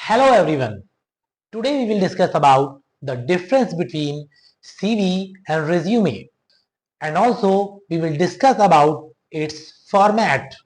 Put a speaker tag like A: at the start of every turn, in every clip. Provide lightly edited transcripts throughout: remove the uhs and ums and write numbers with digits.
A: Hello everyone. Today we will discuss about the difference between CV and resume, and also we will discuss about its format.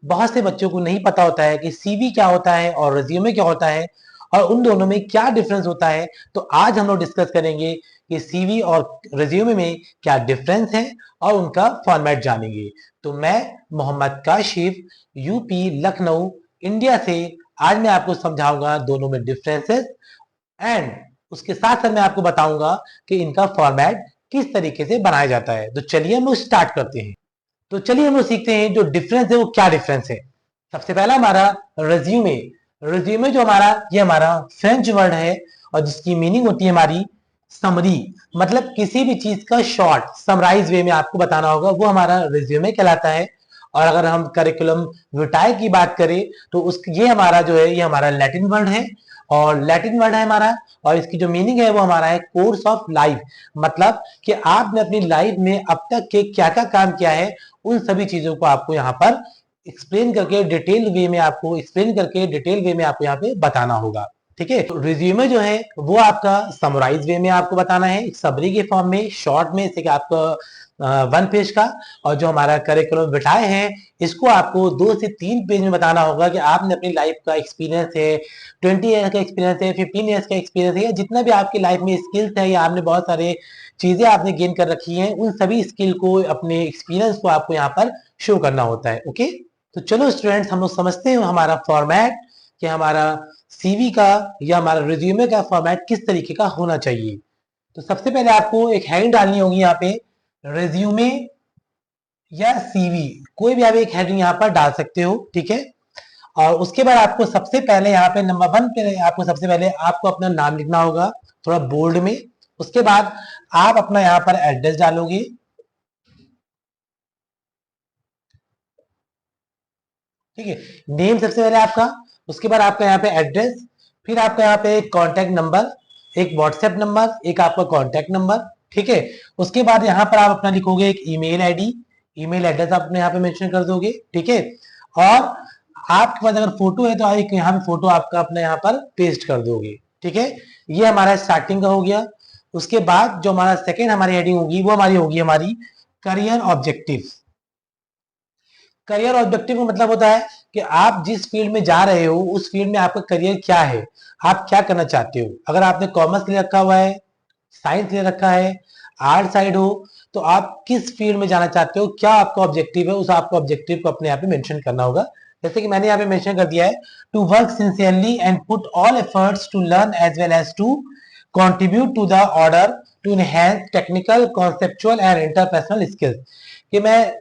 A: बहुत से बच्चों को नहीं पता होता है कि सीवी क्या होता है और resume क्या होता है और उन दोनों में क्या डिफरेंस होता है। तो आज हम लोग डिस्कस करेंगे कि सीवी और resume में क्या डिफरेंस है और उनका फॉर्मेट जानेंगे। तो मैं मोहम्मद काशिफ यूपी लखनऊ इंडिया से आज मैं आपको समझाऊंगा दोनों में डिफरेंसेस एंड उसके साथ साथ मैं आपको बताऊंगा कि इनका फॉर्मेट किस तरीके से बनाया जाता है। तो चलिए हम लोग स्टार्ट करते हैं। तो चलिए हम लोग सीखते हैं जो डिफरेंस है वो क्या डिफरेंस है। सबसे पहला हमारा रेज्यूमे। रेज्यूमे जो हमारा ये हमारा फ्रेंच वर्ड है और जिसकी मीनिंग होती है हमारी समरी, मतलब किसी भी चीज का शॉर्ट समराइज वे में आपको बताना होगा, वो हमारा रेज्यूमे कहलाता है। और अगर हम करिकुलम विटाए की बात करें तो उस ये हमारा जो है ये हमारा लैटिन वर्ड है और लैटिन वर्ड है हमारा, और इसकी जो मीनिंग है वो हमारा है कोर्स ऑफ लाइफ, मतलब कि आपने अपनी लाइफ में अब तक के क्या क्या काम किया है उन सभी चीजों को आपको यहाँ पर एक्सप्लेन करके डिटेल वे में आपको एक्सप्लेन करके डिटेल वे में आपको यहाँ पे बताना होगा। ठीक है, तो रिज्यूमे जो है वो आपका समराइज वे में आपको बताना है, सबरी के फॉर्म में शॉर्ट में, जैसे कि आपका वन पेज का। और जो हमारा करिकुलम विटाए हैं इसको आपको 2 से 3 पेज में बताना होगा कि आपने अपनी लाइफ का एक्सपीरियंस है, 20 ईयर्स का एक्सपीरियंस है, 15 ईयर्स का एक्सपीरियंस है, या जितना भी आपकी लाइफ में स्किल्स है या आपने बहुत सारे चीजें आपने गेन कर रखी हैं, उन सभी स्किल को अपने एक्सपीरियंस को आपको यहाँ पर शो करना होता है। ओके, तो चलो स्टूडेंट्स हम लोग समझते हैं हमारा फॉर्मेट कि हमारा सीवी का या हमारा रिज्यूमे का फॉर्मेट किस तरीके का होना चाहिए। तो सबसे पहले आपको एक हेडिंग डालनी होगी यहाँ पे, रिज्यूमे या सीवी, कोई भी आप एक हेडिंग यहाँ पर डाल सकते हो। ठीक है, और उसके बाद आपको सबसे पहले यहाँ पे नंबर 1 पे आपको सबसे पहले आपको अपना नाम लिखना होगा थोड़ा बोल्ड में। उसके बाद आप अपना यहाँ पर एड्रेस डालोगे। ठीक है, नेम सबसे पहले आपका, उसके बाद आपका यहाँ पे एड्रेस, फिर आपका यहाँ पे एक कॉन्टैक्ट नंबर, एक व्हाट्सएप नंबर, एक आपका कॉन्टैक्ट नंबर। ठीक है, उसके बाद यहाँ पर आप अपना लिखोगे एक ईमेल आईडी, ईमेल एड्रेस आप अपने यहाँ पे मेंशन कर दोगे। ठीक है, और आपके पास अगर फोटो है तो आप एक यहाँ पे फोटो आपका अपने यहाँ पर पेस्ट कर दोगे। ठीक है, ये हमारा स्टार्टिंग का हो गया। उसके बाद जो हमारा सेकेंड हमारी हेडिंग होगी वो हमारी होगी हमारी करियर ऑब्जेक्टिव। करियर ऑब्जेक्टिव का मतलब होता है कि आप जिस फील्ड में जा रहे हो उस फील्ड में आपका करियर क्या है, आप क्या करना चाहते हो। अगर आपने कॉमर्स ले रखा हुआ है, साइंस ले रखा है, आर्ट साइड हो, तो आप किस फील्ड में जाना चाहते हो, क्या आपका ऑब्जेक्टिव है, उस आपका ऑब्जेक्टिव को अपने यहाँ पे मेंशन करना होगा। जैसे कि मैंने यहाँ पे मेंशन कर दिया है, to work sincerely and put all efforts to learn as well as to contribute to the order to enhance technical conceptual and interpersonal skills, कि मैं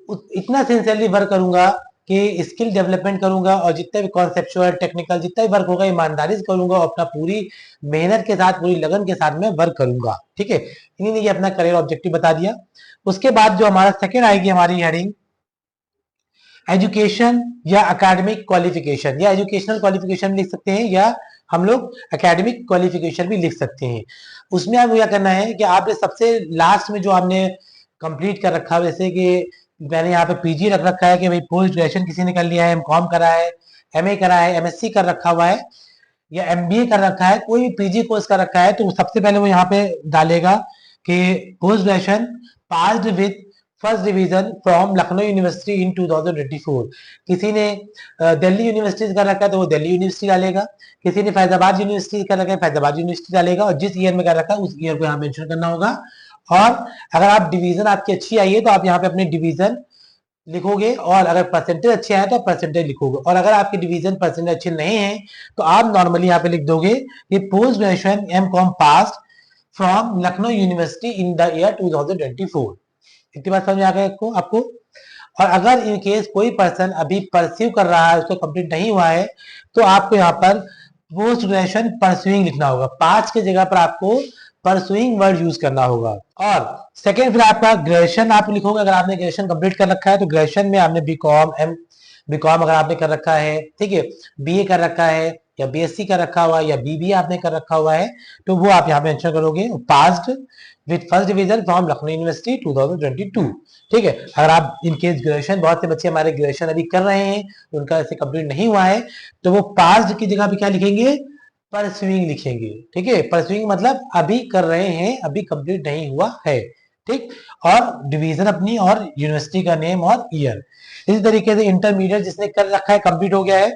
A: इतना सिंसियरली वर्क करूंगा कि स्किल डेवलपमेंट करूंगा और जितने भी कॉन्सेप्चुअल टेक्निकल जितना भी वर्क होगा ईमानदारी से करूंगा और अपना पूरी मेहनत के साथ पूरी लगन के साथ में वर्क करूंगा। ठीक है, इन्हीं ने अपना करियर ऑब्जेक्टिव बता दिया। उसके बाद जो हमारा सेकेंड आएगी हमारी हेडिंग एजुकेशन या एकेडमिक क्वालिफिकेशन, या एजुकेशनल क्वालिफिकेशन लिख सकते हैं या हम लोग एकेडमिक क्वालिफिकेशन भी लिख सकते हैं। उसमें आप क्या करना है कि आपने सबसे लास्ट में जो आपने कंप्लीट कर रखा है, जैसे कि मैंने यहाँ पे पीजी रख रखा है कि भाई पोस्ट ग्रेजुएशन किसी ने कर लिया है, एमकॉम करा है, एमए करा है, एमएससी कर रखा हुआ है या एमबीए कर रखा है, कोई भी पीजी कोर्स कर रखा है, तो सबसे पहले वो यहाँ पे डालेगा कि post graduation passed with first division from Lucknow university in 2024। किसी ने दिल्ली यूनिवर्सिटी कर रखा है तो वो दिल्ली यूनिवर्सिटी डालेगा, किसी ने फैजाबाद यूनिवर्सिटी कर रखा है फैजाबाद यूनिवर्सिटी डालेगा, और जिस ईयर में कर रखा है उस ईयर को यहाँ मेंशन करना होगा। और अगर आप डिवीजन आपकी अच्छी आई है तो आप यहाँ पे अपने डिवीजन लिखोगे, और अगर परसेंटेज अच्छे आए तो परसेंटेज लिखोगे, और अगर आपके डिवीजन परसेंटेज अच्छे नहीं है तो आप नॉर्मली यहाँ पे लिख दोगे कि post graduation MCom pass from Lucknow university in the year 2024। इतनी बात समझ आ गई आपको। और अगर इन केस कोई पर्सन अभी परस्यू कर रहा है, उसको कंप्लीट नहीं हुआ है, तो आपको यहाँ पर पोस्ट ग्रेजुएशन परस्यूइंग लिखना होगा, पास की जगह पर आपको परसुइंग वर्ड यूज करना होगा। और सेकेंड फिर आपका ग्रेजुएशन आप लिखोगे, अगर आपने ग्रेजुएशन कंप्लीट कर रखा है तो ग्रेजुएशन में आपने बीकॉम बीकॉम अगर आपने कर रखा है, ठीक है, बीए कर रखा है या बीएससी कर रखा हुआ है या बीबीए आपने कर रखा हुआ है, तो वो आप यहाँ पे मेंशन करोगे passed with first division from Lucknow university 2022। ठीक है, अगर आप इनकेस ग्रेजुएशन, बहुत से बच्चे हमारे ग्रेजुएशन अभी कर रहे हैं, उनका ऐसे कंप्लीट नहीं हुआ है, तो वो पास्ड की जगह पे क्या लिखेंगे, परस्यूइंग लिखेंगे। ठीक है, परस्यूइंग मतलब अभी कर रहे हैं, अभी कंप्लीट नहीं हुआ है। ठीक, और डिवीजन अपनी और यूनिवर्सिटी का नेम और ईयर। इसी तरीके से इंटरमीडिएट जिसने कर रखा है, कंप्लीट हो गया है,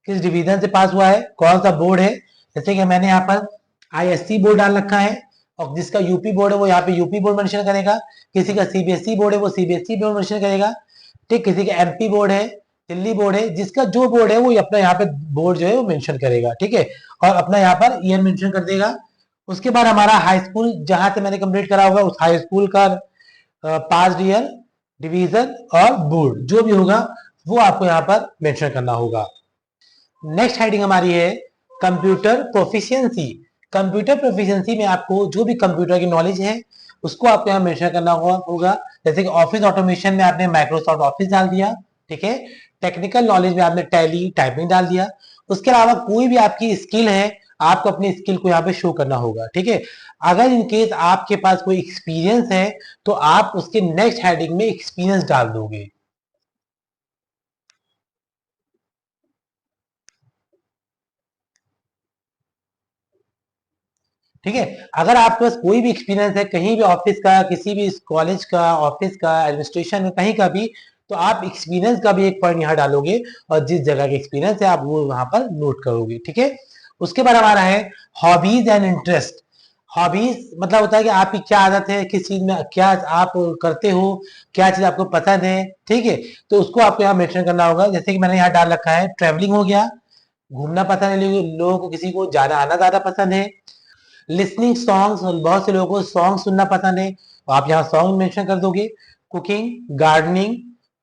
A: किस डिवीजन से पास हुआ है, कौन सा बोर्ड है, जैसे कि मैंने यहाँ पर आईएससी बोर्ड डाल रखा है, और जिसका यूपी बोर्ड है वो यहाँ पे यूपी बोर्ड मेंशन करेगा, किसी का सीबीएसई बोर्ड है वो सीबीएसई बोर्ड मेंशन करेगा। ठीक, किसी का एमपी बोर्ड है, दिल्ली बोर्ड है, जिसका जो बोर्ड है वो अपना यहाँ पे बोर्ड जो है वो मेंशन करेगा। ठीक है, और अपना यहाँ पर ईयर मेंशन कर देगा। उसके बाद हमारा हाई स्कूल जहां से मैंने कंप्लीट करा होगा, उस हाई स्कूल का पास ईयर, डिवीजन और बोर्ड जो भी होगा वो आपको यहाँ पर मेंशन करना होगा। नेक्स्ट हेडिंग हमारी है कंप्यूटर प्रोफिशिएंसी। कंप्यूटर प्रोफिशिएंसी में आपको जो भी कंप्यूटर की नॉलेज है उसको आपको यहाँ मेंशन करना होगा। जैसे कि ऑफिस ऑटोमेशन में आपने माइक्रोसॉफ्ट ऑफिस डाल दिया। ठीक है, टेक्निकल नॉलेज में आपने टैली टाइपिंग डाल दिया। उसके अलावा कोई भी आपकी स्किल है, आपको अपनी स्किल को यहाँ पे शो करना होगा। ठीक है, अगर इनकेस आपके पास कोई एक्सपीरियंस है तो आप उसके नेक्स्ट हेडिंग में एक्सपीरियंस डाल दोगे। ठीक है, अगर आपके पास कोई भी एक्सपीरियंस है कहीं भी, ऑफिस का, किसी भी कॉलेज का, ऑफिस का, एडमिनिस्ट्रेशन में, कहीं का भी, तो आप एक्सपीरियंस का भी एक पॉइंट यहाँ डालोगे और जिस जगह का एक्सपीरियंस है आप वो वहां पर नोट करोगे। ठीक है, उसके बाद हमारा है हॉबीज एंड इंटरेस्ट। हॉबीज मतलब होता है कि आपकी क्या आदत है, किस चीज में क्या आप करते हो, क्या चीज आपको पसंद है। ठीक है, तो उसको आपको यहाँ मेंशन करना होगा। जैसे कि मैंने यहाँ डाल रखा है ट्रेवलिंग हो गया, घूमना पसंद है लोगों को, किसी को जाना आना ज्यादा पसंद है। लिसनिंग सॉन्ग्स, बहुत से लोगों को सॉन्ग सुनना पसंद है, तो आप यहाँ सॉन्ग मेंशन कर दोगे। Cooking, gardening,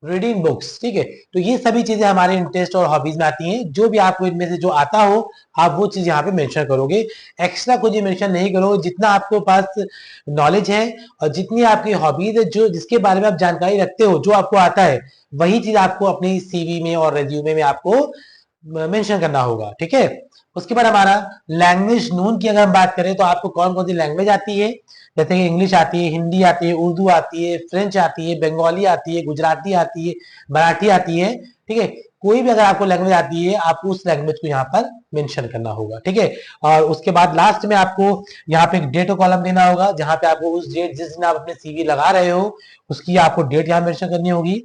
A: reading books. ठीक है, तो ये सभी चीजें हमारे इंटरेस्ट और हॉबीज में आती हैं। जो भी आपको इनमें से जो आता हो आप वो चीज यहाँ पे मेंशन करोगे। एक्स्ट्रा कुछ मेंशन नहीं करोगे, जितना आपके पास नॉलेज है और जितनी आपकी हॉबीज है, जो जिसके बारे में आप जानकारी रखते हो, जो आपको आता है, वही चीज आपको अपनी सीवी में और रेज्यूमे में आपको मेंशन करना होगा। ठीक है, उसके बाद हमारा लैंग्वेज नून की अगर हम बात करें तो आपको कौन कौन सी लैंग्वेज आती है, जैसे कि इंग्लिश आती है, हिंदी आती है, उर्दू आती है, फ्रेंच आती है, बंगाली आती है, गुजराती आती है, मराठी आती है। ठीक है, कोई भी अगर आपको लैंग्वेज आती है आपको उस लैंग्वेज को यहाँ पर मेंशन करना होगा। ठीक है, और उसके बाद लास्ट में आपको यहाँ पे एक डेट कॉलम देना होगा, जहां पे आपको उस डेट जिस दिन आप अपने सीवी लगा रहे हो उसकी आपको डेट यहाँ मेंशन करनी होगी।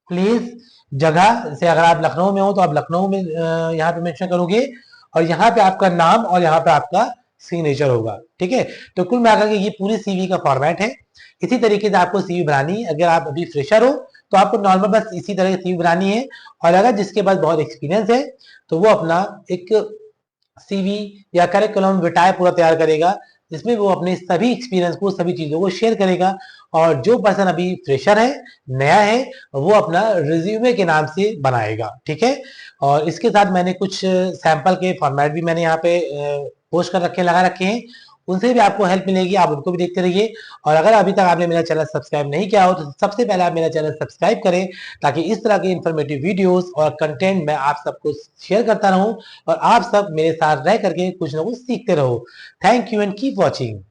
A: प्लेस, जगह, से अगर आप लखनऊ में हो तो आप लखनऊ में यहाँ पे मेंशन करोगे, और यहाँ पे आपका नाम और यहाँ पे आपका सिग्नेचर होगा। ठीक है, तो कुल मिलाकर के ये पूरी सीवी का फॉर्मेट है। इसी तरीके से आपको सीवी बनानी है। अगर आप अभी फ्रेशर हो तो आपको नॉर्मल बस इसी तरह की सीवी बनानी है, और अगर जिसके पास बहुत एक्सपीरियंस है तो वो अपना एक सीवी या करिकुलम विटाए पूरा तैयार करेगा, जिसमें वो अपने सभी एक्सपीरियंस को, सभी चीजों को शेयर करेगा। और जो पर्सन अभी फ्रेशर है, नया है, वो अपना रिज्यूमे के नाम से बनाएगा। ठीक है, और इसके साथ मैंने कुछ सैंपल के फॉर्मेट भी मैंने यहाँ पे पोस्ट कर रखे, लगा रखे हैं, उनसे भी आपको हेल्प मिलेगी, आप उनको भी देखते रहिए। और अगर अभी तक आपने मेरा चैनल सब्सक्राइब नहीं किया हो तो सबसे पहले आप मेरा चैनल सब्सक्राइब करें, ताकि इस तरह के इंफॉर्मेटिव वीडियोस और कंटेंट मैं आप सबको शेयर करता रहूं और आप सब मेरे साथ रह करके कुछ ना कुछ सीखते रहो। Thank you and keep watching.